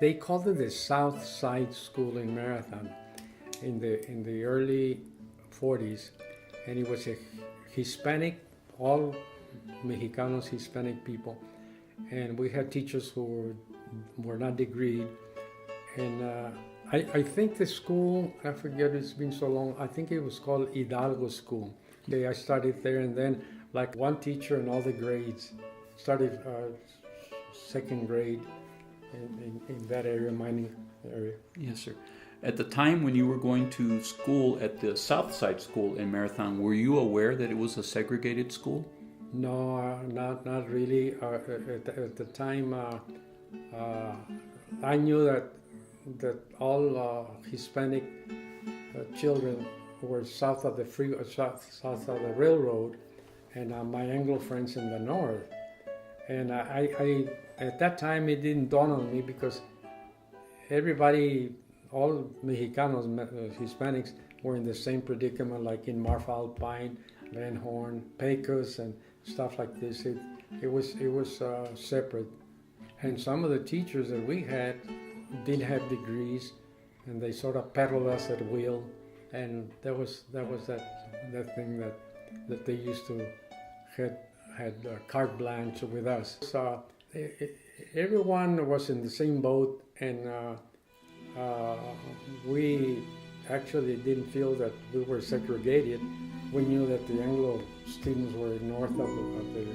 They called it the South Side School in Marathon in the early 40s, and it was a Hispanic, all Mexicanos, Hispanic people, and we had teachers who were not degreed, and I think the school, I forget, it's been so long, I think it was called Hidalgo School. I started there, and then like one teacher in all the grades, started second grade in that area, mining area. Yes, sir. At the time when you were going to school at the South Side School in Marathon, were you aware that it was a segregated school? No, not really. At the time, I knew that all Hispanic children were south of the south of the railroad, and my Anglo friends in the north. And I at that time it didn't dawn on me because everybody, all Mexicanos, Hispanics, were in the same predicament, like in Marfa Alpine, Van Horn, Pecos, and stuff like this. It was separate, and some of the teachers that we had did have degrees, and they sort of peddled us at will, and that was that thing that they used to had carte blanche with us. So everyone was in the same boat, and we actually didn't feel that we were segregated. We knew that the Anglo students were north of the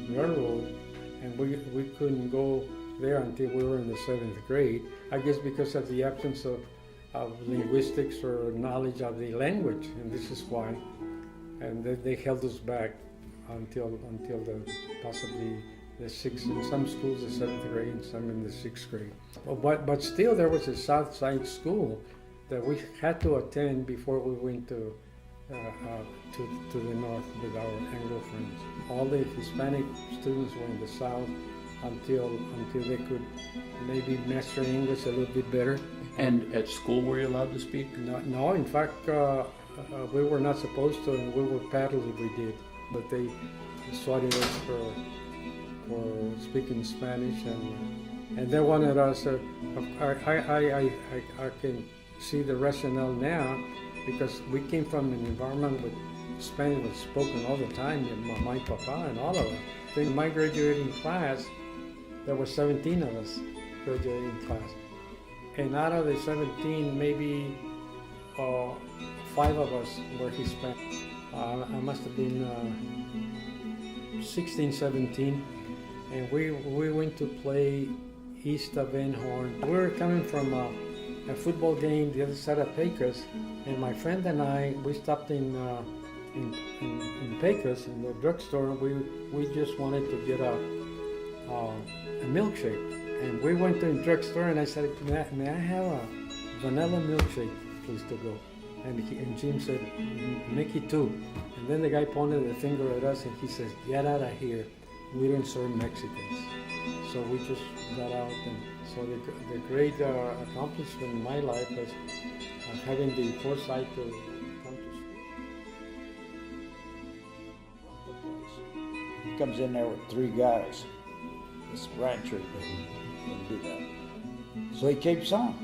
railroad, and we couldn't go there until we were in the 7th grade. I guess because of the absence of linguistics or knowledge of the language, and this is why. And they held us back until the possibly the 6th, in some schools the 7th grade, and some in the 6th grade. But still there was a South Side School that we had to attend before we went to the north with our Anglo friends. All the Hispanic students were in the south until they could maybe master English a little bit better. And at school, were you allowed to speak? No, in fact, we were not supposed to, and we were paddled if we did. But they swatted us for speaking Spanish, and they wanted us. I can see the rationale now, because we came from an environment where Spanish was spoken all the time, and my papa and all of us. In my graduating class, there were 17 of us graduating class, and out of the 17, maybe 5 of us were Hispanic. I must have been 16, 17, and we went to play east of Van Horn. We were coming from a football game the other side of Pecos, and my friend and I, we stopped in Pecos in the drugstore. We just wanted to get a milkshake, and we went to the drugstore, and I said, may I have a vanilla milkshake, please, to go? And Jim said, make it 2. And then the guy pointed the finger at us, and he says, get out of here. We don't serve Mexicans. So we just got out. And so the great accomplishment in my life was having the foresight to come to school. He comes in there with 3 guys. This rancher didn't do that. So he keeps on.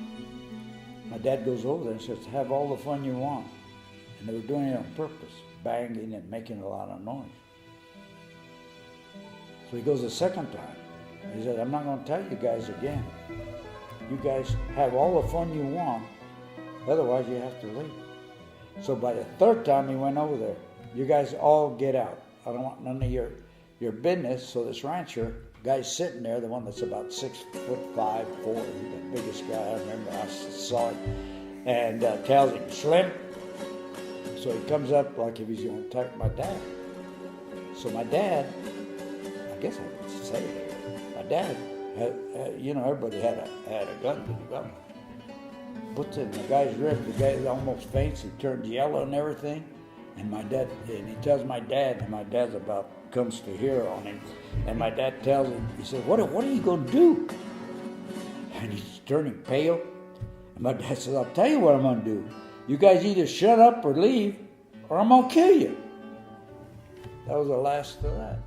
My dad goes over there and says, have all the fun you want. And they were doing it on purpose, banging and making a lot of noise. So he goes the second time. He said, I'm not going to tell you guys again. You guys have all the fun you want, otherwise you have to leave. So by the 3rd time he went over there, you guys all get out. I don't want none of your business. So this rancher, guy's sitting there, the one that's about 6'5", 4", the biggest guy I remember, I saw it, and tells him, Slim. So he comes up like if he's going to attack my dad. So my dad, I guess I can say it, my dad, everybody had a gun to the gun. Puts it in the guy's rib, the guy almost faints, he turns yellow and everything. And he tells my dad, and my dad's comes to here on him, and my dad tells him, he said, what are you going to do? And he's turning pale, and my dad says, I'll tell you what I'm going to do. You guys either shut up or leave, or I'm going to kill you. That was the last of that.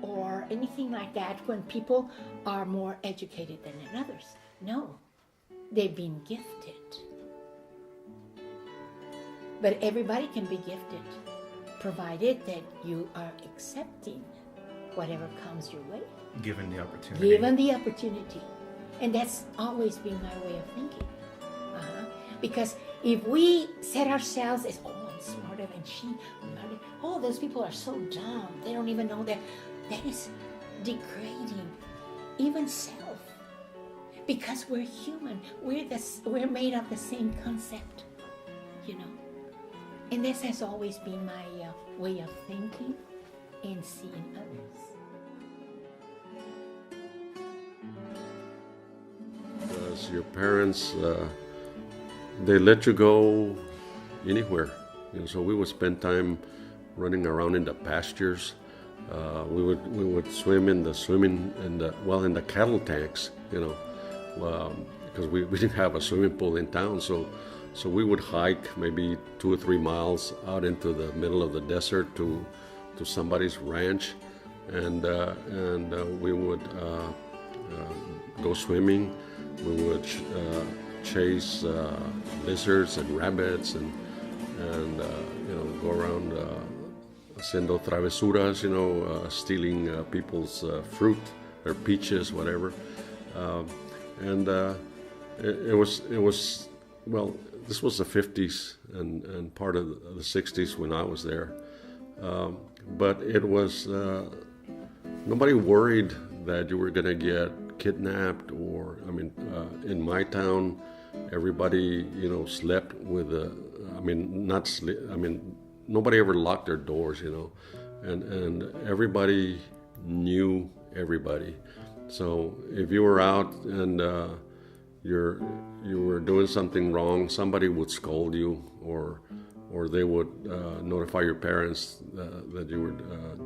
Or anything like that when people are more educated than others. No, they've been gifted. But everybody can be gifted, provided that you are accepting whatever comes your way. Given the opportunity. Given the opportunity. And that's always been my way of thinking. Because if we set ourselves as, oh, I'm smarter than she, oh, those people are so dumb, they don't even know that is degrading, even self. Because we're human, we're made of the same concept, you know. And this has always been my way of thinking and seeing others. As your parents, they let you go anywhere. You know, so we would spend time running around in the pastures. We would swim in the in the cattle tanks. You know, because we didn't have a swimming pool in town, so we would hike maybe 2 or 3 miles out into the middle of the desert to somebody's ranch, and we would go swimming. We would chase lizards and rabbits and you know, go around haciendo travesuras, you know, stealing people's fruit, their peaches, whatever. It was well, this was the 50s and part of the 60s when I was there. But it was, nobody worried that you were going to get kidnapped or, I mean, in my town, everybody, you know, slept with nobody ever locked their doors, you know, and everybody knew everybody. So if you were out and you were doing something wrong, somebody would scold you, or they would notify your parents that you were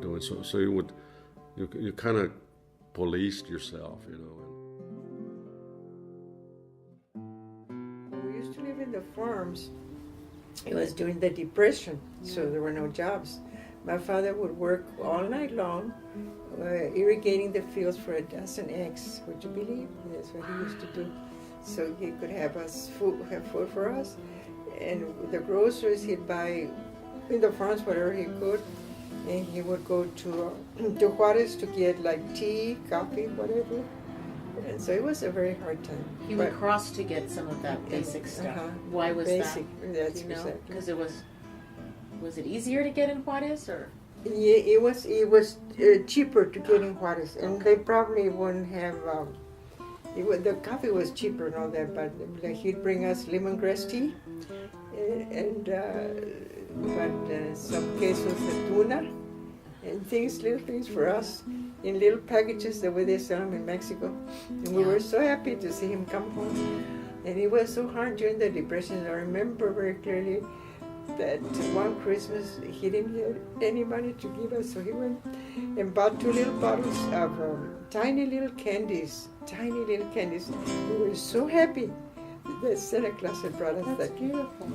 doing so. So you kind of policed yourself, you know. We used to live in the farms. It was during the Depression, so there were no jobs. My father would work all night long, irrigating the fields for a dozen eggs. Would you believe? That's what he used to do. So he could have food for us. And the groceries he'd buy in the farms, whatever he could. And he would go to Juarez to get like tea, coffee, whatever. And so it was a very hard time. He would cross to get some of that basic stuff. Why was basic, that? That's you know, exactly. because was it easier to get in Juarez, or? Yeah, it was cheaper to get in Juarez, and they probably wouldn't have. The coffee was cheaper and all that, but like, he'd bring us lemongrass tea, and some quesos de tuna, and little things for us in little packages the way they sell them in Mexico. And we were so happy to see him come home. And it was so hard during the Depression. I remember very clearly that one Christmas he didn't have any money to give us, so he went and bought 2 little bottles of tiny little candies. We were so happy that Santa Claus had brought us that. Beautiful.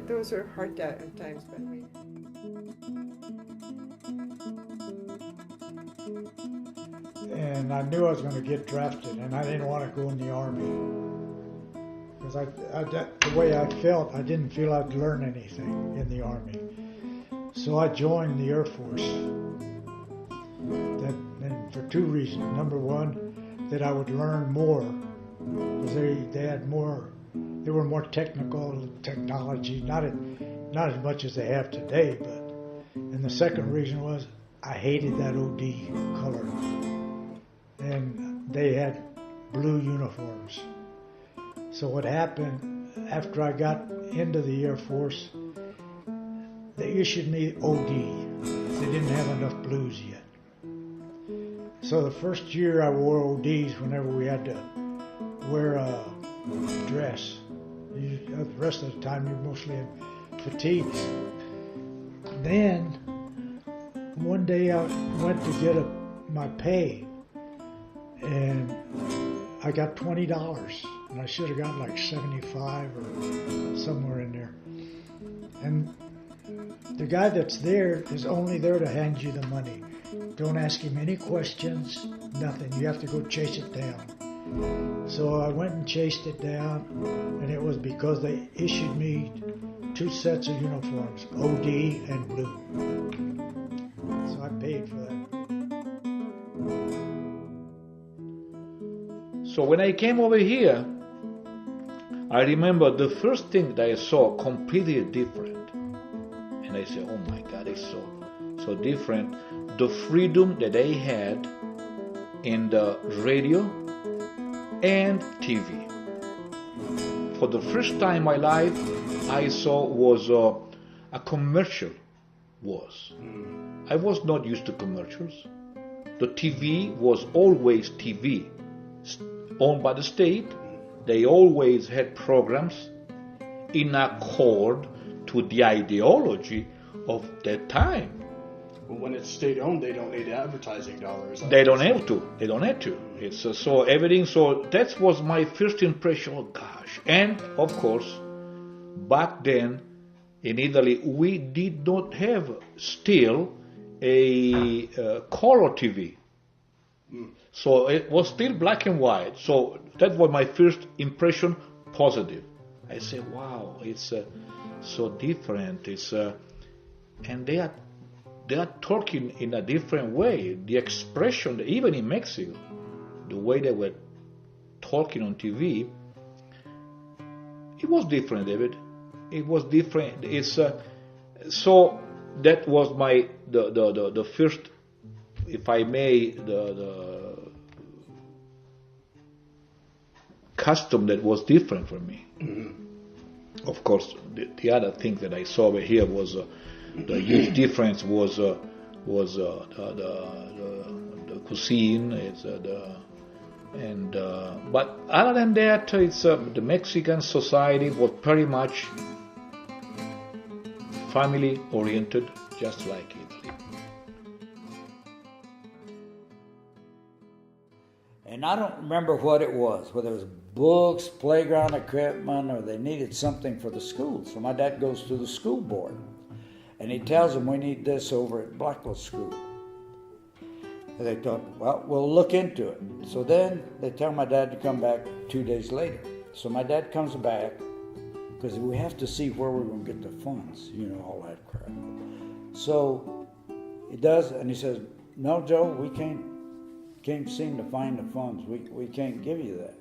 Those were hard times, by the way. And I knew I was going to get drafted, and I didn't want to go in the Army. Because the way I felt, I didn't feel I'd learn anything in the Army. So I joined the Air Force. And for 2 reasons. Number one, that I would learn more. Because they were more technical technology, not as much as they have today. And the second reason was I hated that OD color. And they had blue uniforms. So what happened, after I got into the Air Force, they issued me OD. They didn't have enough blues yet. So the first year I wore ODs whenever we had to wear a dress. The rest of the time you're mostly in fatigues. Then, one day I went to get my pay, and I got $20, and I should have gotten like 75 or somewhere in there. And The guy that's there is only there to hand you the money. Don't ask him any questions, nothing. You have to go chase it down. So I went and chased it down, and it was because they issued me 2 sets of uniforms, OD and blue. So I paid for that. So when I came over here, I remember the first thing that I saw completely different. And I said, oh my God, it's so different. The freedom that they had in the radio and TV. For the first time in my life, I saw was a commercial was. I was not used to commercials. The TV was always TV, owned by the state. They always had programs in accord to the ideology of that time. Well, when it's state-owned, they don't need advertising dollars. They don't have to. They don't have to. It's so everything. So that was my first impression. Oh gosh! And of course, back then in Italy, we did not have still a color TV. So it was still black and white. So that was my first impression, positive. I said, wow, it's so different. It's and they are talking in a different way. The expression, even in Mexico, the way they were talking on TV, it was different, David. It was different. It's so that was my the first, if I may, the custom that was different for me. Mm-hmm. Of course, the other thing that I saw over here was the huge difference was the cuisine. It's but other than that, it's the Mexican society was pretty much family oriented, just like Italy. And I don't remember what it was, whether it was books, playground equipment, or they needed something for the school. So my dad goes to the school board, and he tells them, we need this over at Blackwell School. And they thought, well, we'll look into it. So then they tell my dad to come back 2 days later. So my dad comes back, because we have to see where we're going to get the funds, all that crap. So he does, and he says, no, Joe, we can't seem to find the funds. We can't give you that.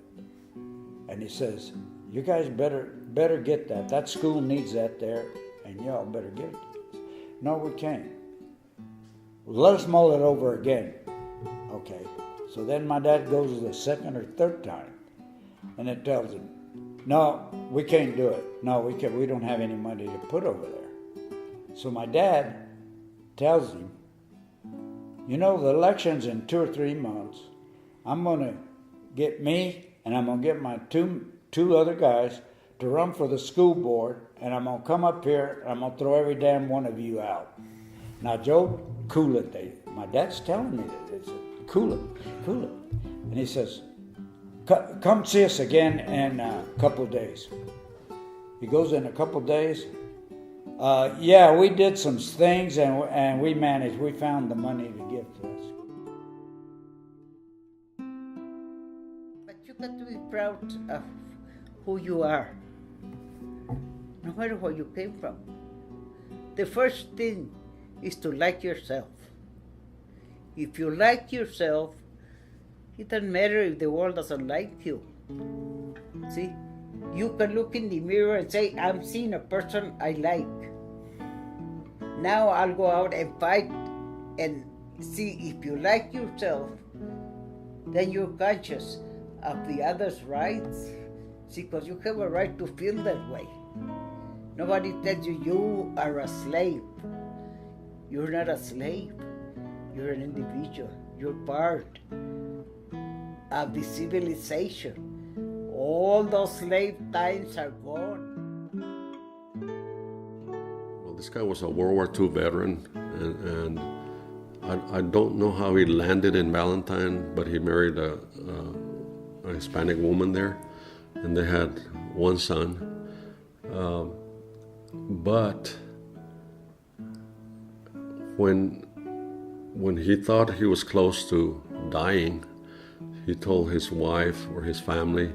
And he says, you guys better get that. That school needs that there, and y'all better give it to us. No, we can't. Well, let us mull it over again. Okay. So then my dad goes the second or third time, and it tells him, no, we can't do it. No, we can't. We don't have any money to put over there. So my dad tells him, the election's in 2 or 3 months. I'm going to get me and I'm going to get my two other guys to run for the school board, and I'm going to come up here and I'm going to throw every damn one of you out. Now, Joe, cool it. My dad's telling me that. Cool it. And he says, come see us again in a couple of days. He goes in a couple of days. Yeah, we did some things and we managed. We found the money to give to us. But you got to be proud of who you are, no matter where you came from. The first thing is to like yourself. If you like yourself, it doesn't matter if the world doesn't like you. See, you can look in the mirror and say, I'm seeing a person I like. Now I'll go out and fight and see if you like yourself, then you're conscious of the other's rights. See, because you have a right to feel that way. Nobody tells you you are a slave. You're not a slave. You're an individual. You're part of the civilization. All those slave times are gone. Well, this guy was a World War II veteran, and I don't know how he landed in Valentine, but he married a Hispanic woman there, and they had one son. But when he thought he was close to dying, he told his wife or his family,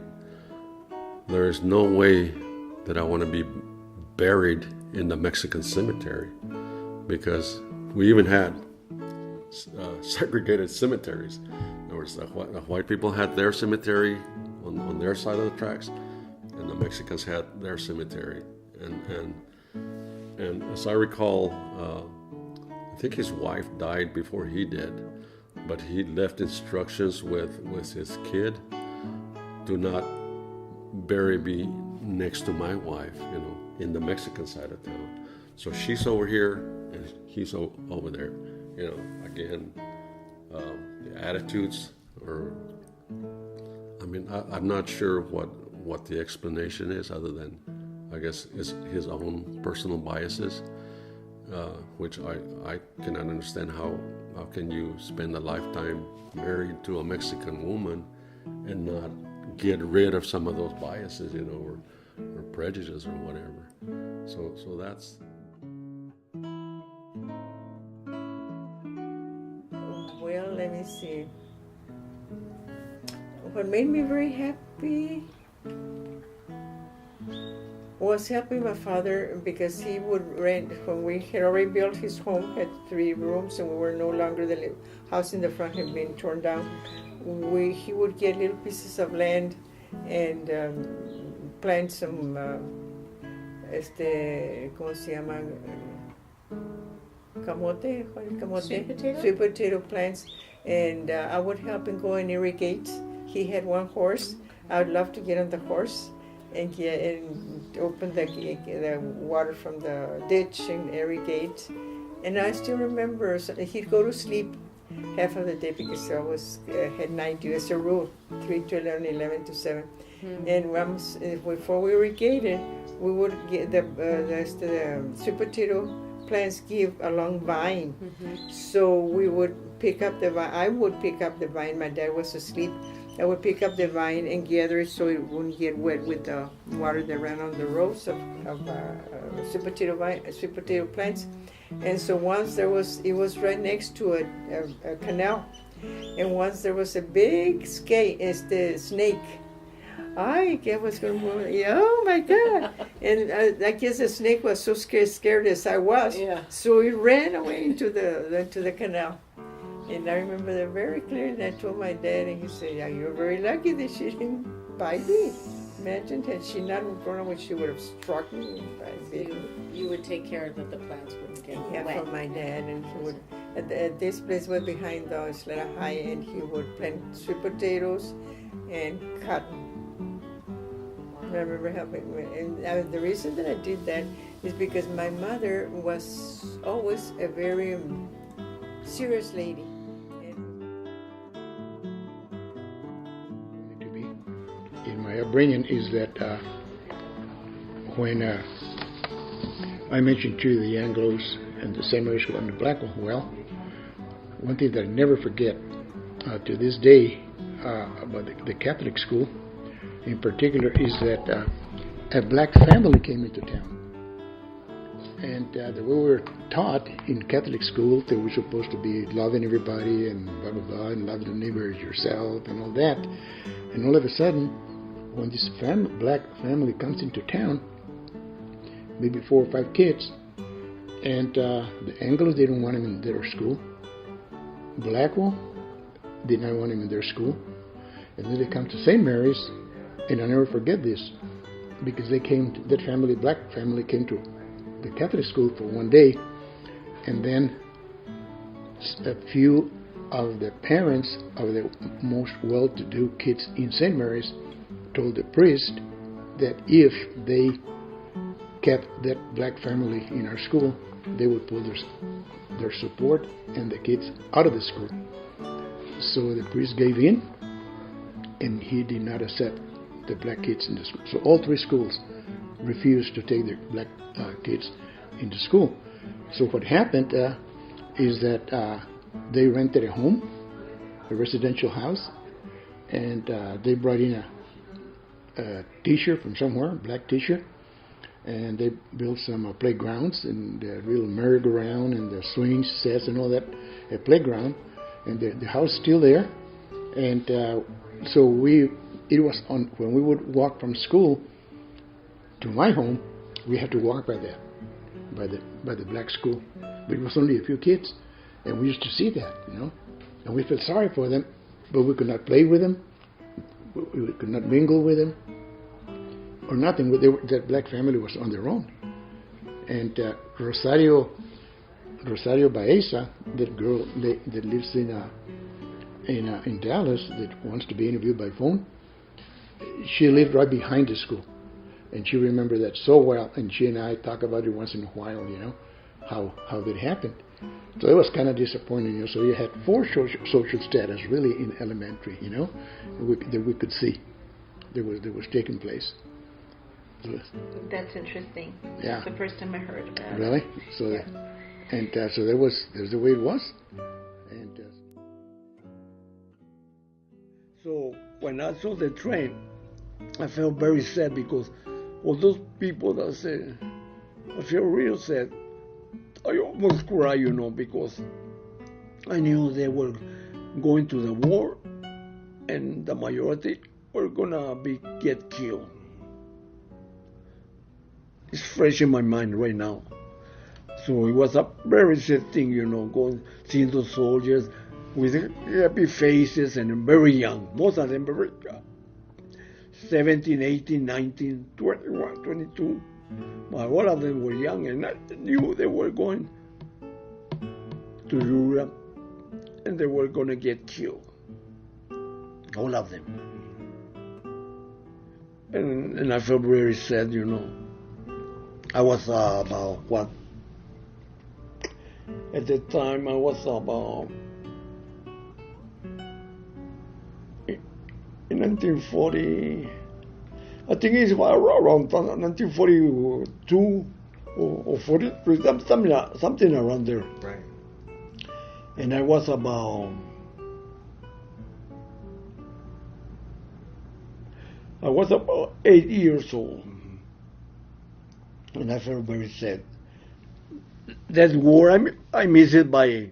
there is no way that I want to be buried in the Mexican cemetery, because we even had segregated cemeteries. In other words, the white people had their cemetery on their side of the tracks, and the Mexicans had their cemetery. And as I recall, I think his wife died before he did, but he left instructions with his kid, do not bury me next to my wife, in the Mexican side of town. So she's over here and he's over there. Again, the attitudes are, I'm not sure what the explanation is, other than, I guess, is his own personal biases, which I cannot understand. How can you spend a lifetime married to a Mexican woman and not get rid of some of those biases, or prejudice or whatever. So that's. Well, let me see. What made me very happy was helping my father, because he would rent, when we had already built his home, had 3 rooms, and we were no longer, the house in the front had been torn down. He would get little pieces of land and plant some, ¿cómo se llama? Camote? What is camote? Sweet potato? Sweet potato plants. And I would help him go and irrigate. He had 1 horse. I would love to get on the horse and open the water from the ditch and irrigate. And I still remember, he'd go to sleep half of the day, because I had night duty as a rule, 3 to 11, 11 to 7. And before we irrigated, we would get the sweet potato plants give a long vine. So we would pick up the vine. I would pick up the vine. My dad was asleep. I would pick up the vine and gather it so it wouldn't get wet with the water that ran on the rows of sweet potato plants. And so once it was right next to a canal, and once there was a big snake. I guess was going to move. Oh my God! And I guess the snake was so scared as I was. Yeah. So it ran away into the canal. And I remember that very clearly. And I told my dad, and he said, "Yeah, you're very lucky that she didn't bite me. Imagine, had she not grown away, she would have struck me and bit me." You would take care that the plants wouldn't get wet. From my dad, and he would. At this place was behind the Isleta High, and he would plant sweet potatoes and cotton. I remember helping, and the reason that I did that is because my mother was always a very serious lady. To me, in my upbringing, is that when I mentioned to the Anglos and the Seminary School and the Blackwell, well, one thing that I never forget to this day about the Catholic school in particular is that a black family came into town. And the way we were taught in Catholic school that we're supposed to be loving everybody and blah, blah, blah, and love the neighbor as yourself and all that. And all of a sudden, when this black family comes into town, maybe 4 or 5 kids, and the Anglos didn't want him in their school. Blackwell did not want him in their school. And then they come to St. Mary's, and I'll never forget this, because they came, that family, black family, came to the Catholic school for one day, and then a few of the parents of the most well-to-do kids in St. Mary's told the priest that if they kept that black family in our school, they would pull their support and the kids out of the school. So the priest gave in, and he did not accept the black kids in the school. So all 3 schools refused to take their black kids into school. So what happened is that they rented a home, a residential house, and they brought in a teacher from somewhere, a black teacher, and they built some playgrounds and the real merry-go-round and the swing sets and all that playground, and the house is still there. And so it was on when we would walk from school to my home, we had to walk by the black school, but it was only a few kids, and we used to see that, and we felt sorry for them, but we could not play with them, we could not mingle with them, or nothing. That black family was on their own. And Rosario Baeza, that girl that lives in Dallas, that wants to be interviewed by phone, she lived right behind the school, and she remembered that so well. And she and I talk about it once in a while, how that happened. So it was kind of disappointing. So you had 4 social status really in elementary, that we could see that was taking place. That's interesting. Yeah. That's the first time I heard about it. Really? So, yeah. And so there's the way it was. And so when I saw the train, I felt very sad because all those people that said, I feel real sad. I almost cry, because I knew they were going to the war, and the majority were gonna get killed. It's fresh in my mind right now. So it was a very sad thing, going seeing those soldiers with happy faces and very young. Most of them very young. 17, 18, 19, 21, 22. But all of them were young, and I knew they were going to Europe and they were going to get killed. All of them. And I felt very sad, I was about what? At the time I was about in 1940. I think it's around 1942 or 43, something around there. Right. And I was about 8 years old. And I felt very sad. That war, I missed it by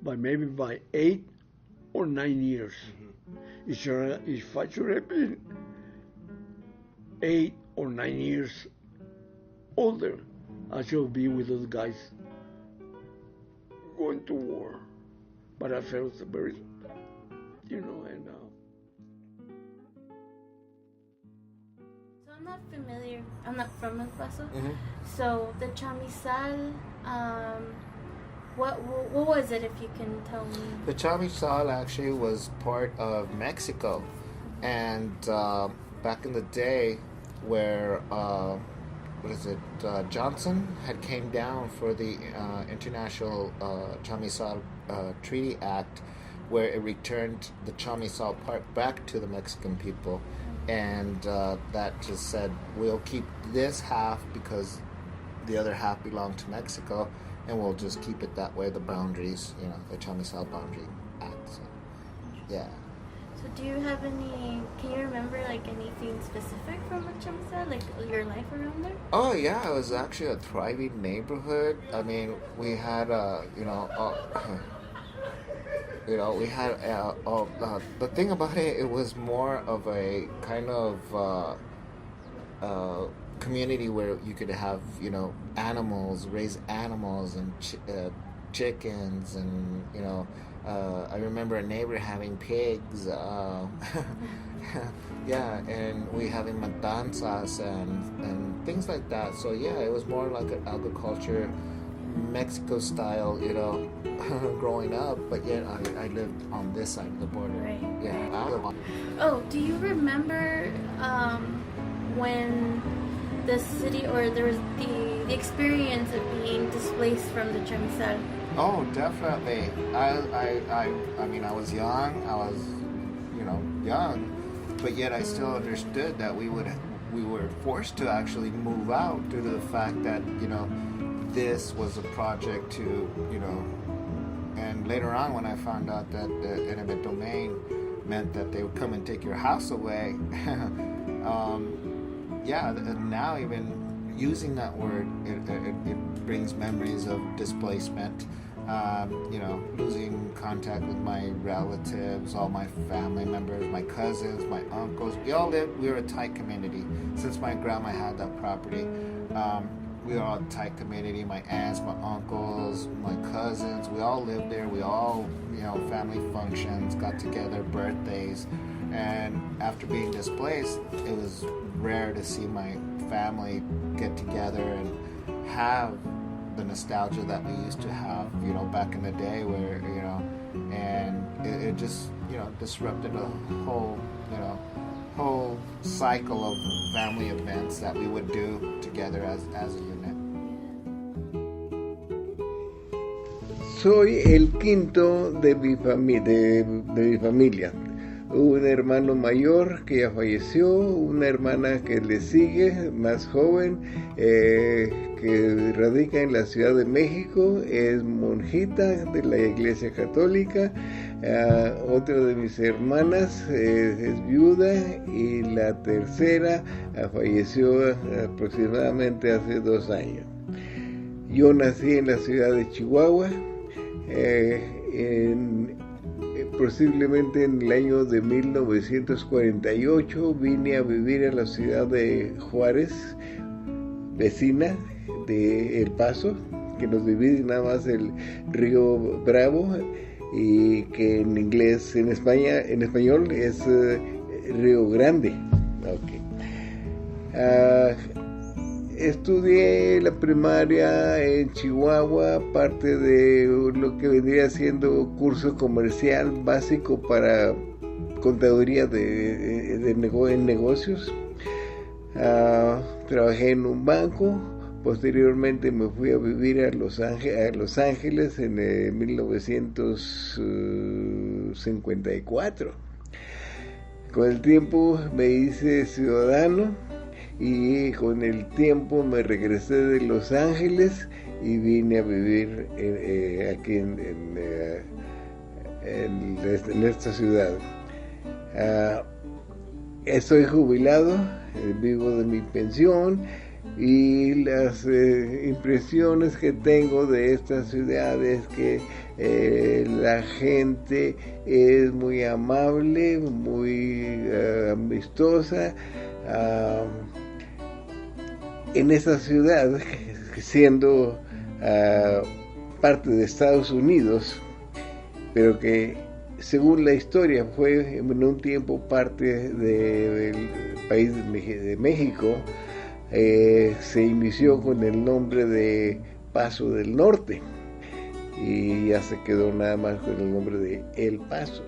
maybe 8 or 9 years. If I should have been 8 or 9 years older, I should be with those guys going to war. But I felt very, and So I'm not from El Paso. Mm-hmm. So the chamizal, what was it, if you can tell me? The chamizal actually was part of Mexico, and back in the day, where Johnson had came down for the International Chamizal Treaty Act, where it returned the chamizal part back to the Mexican people, and that just said, we'll keep this half because the other half belonged to Mexico, and we'll just keep it that way, the boundaries, the chamizal boundary act. So, yeah. So do you have can you remember anything specific from the chamizal, like your life around there? Oh yeah, it was actually a thriving neighborhood. I mean, we had the thing about it was more of a kind of community where you could have, animals, raise animals and chickens, and, I remember a neighbor having pigs, yeah, and we having matanzas and things like that. So yeah, it was more like an agriculture, Mexico style, growing up, but yet I lived on this side of the border. Right. Yeah. Oh, do you remember when the city, or there was the experience of being displaced from the chamizal? Oh, definitely. I mean, I was young. Young, but yet I still understood that we were forced to actually move out due to the fact that this was a project to and later on when I found out that the eminent domain meant that they would come and take your house away. Yeah, and now even using that word, it brings memories of displacement. Losing contact with my relatives, all my family members, my cousins, my uncles. We were a tight community. Since my grandma had that property, we were all a tight community. My aunts, my uncles, my cousins, we all lived there. We all, family functions, got together, birthdays. And after being displaced, it was rare to see my family get together and have the nostalgia that we used to have, back in the day where, and it just, disrupted a whole cycle of family events that we would do together as a unit. Soy el quinto de mi familia. Un hermano mayor que ya falleció, una hermana que le sigue, más joven, que radica en la Ciudad de México, es monjita de la Iglesia Católica. Otra de mis hermanas es viuda y la tercera falleció aproximadamente hace 2 años. Yo nací en la ciudad de Chihuahua, posiblemente en el año de 1948 vine a vivir a la ciudad de Juárez, vecina de El Paso, que nos divide nada más el río Bravo y que en español es Río Grande. Okay. Estudié la primaria en Chihuahua, parte de lo que vendría siendo curso comercial básico para contaduría en negocios. Trabajé en un banco, posteriormente me fui a vivir a Los Ángeles en 1954. Con el tiempo me hice ciudadano y con el tiempo me regresé de Los Ángeles y vine a vivir aquí en esta ciudad. Estoy jubilado, vivo de mi pensión y las impresiones que tengo de esta ciudad es que la gente es muy amable, muy amistosa. En esa ciudad, siendo parte de Estados Unidos, pero que según la historia fue en un tiempo parte del país de México, se inició con el nombre de Paso del Norte y ya se quedó nada más con el nombre de El Paso.